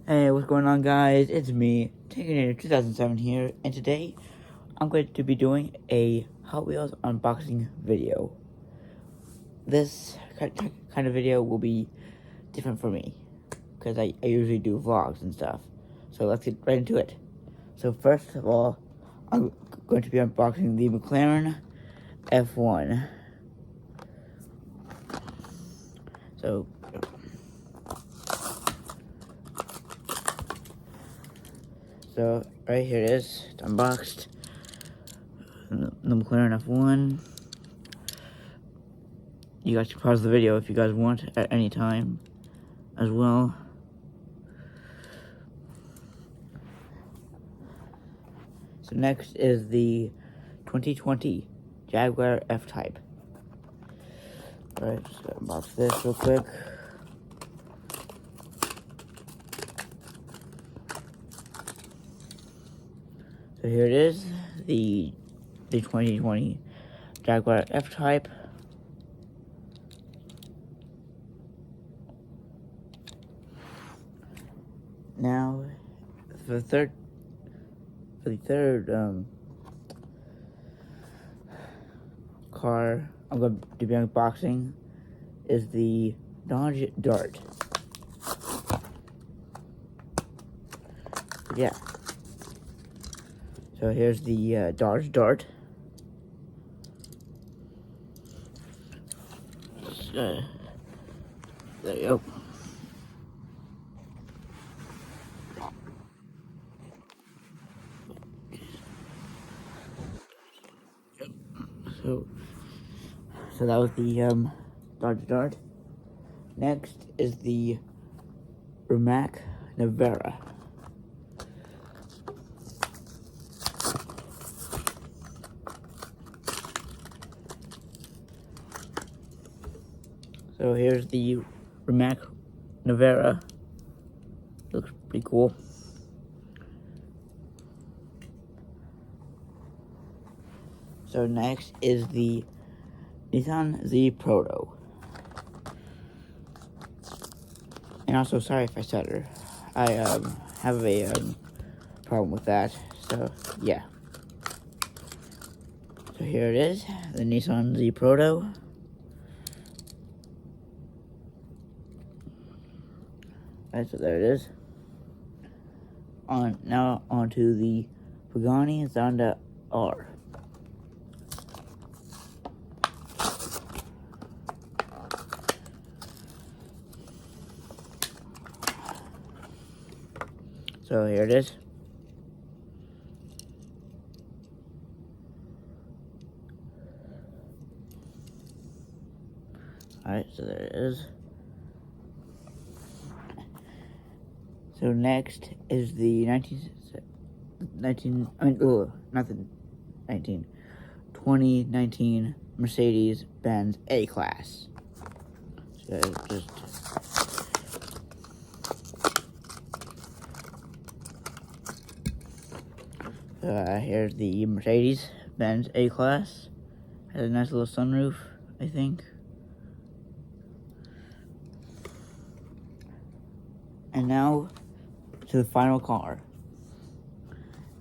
Hey, what's going on, guys? It's me, Taking It 2007 here, and today I'm going to be doing a Hot Wheels unboxing video. This kind of video will be different for me, because I usually do vlogs and stuff. So let's get right into it. So first of all, I'm going to be unboxing the McLaren F1. So right here it is. It's unboxed. The McLaren F1. You guys can pause the video if you guys want at any time as well. So next is the 2020 Jaguar F-Type. Alright, just gotta unbox this real quick. So here it is, the 2020 Jaguar F-Type. Now, for the third car I'm going to be unboxing is the Dodge Dart. Yeah. So here's the Dodge Dart. There you go. So that was the Dodge Dart. Next is the Rimac Navara. So here's the Rimac Navara. Looks pretty cool. So next is the Nissan Z Proto. And also, sorry if I stutter. I have a problem with that. So yeah. So here it is, the Nissan Z Proto. Alright, so there it is. Now onto the Pagani Zonda R. So here it is. Alright, so there it is. So next is the 2019 Mercedes-Benz A-Class. So just here's the Mercedes-Benz A-Class. Has a nice little sunroof, I think. And now to the final car,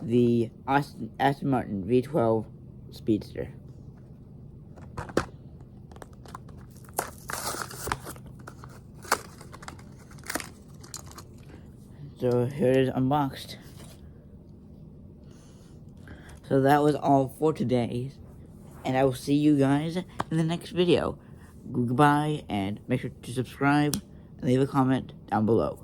the Aston Martin V12 Speedster. So here it is unboxed. So that was all for today, and I will see you guys in the next video. Goodbye, and make sure to subscribe and leave a comment down below.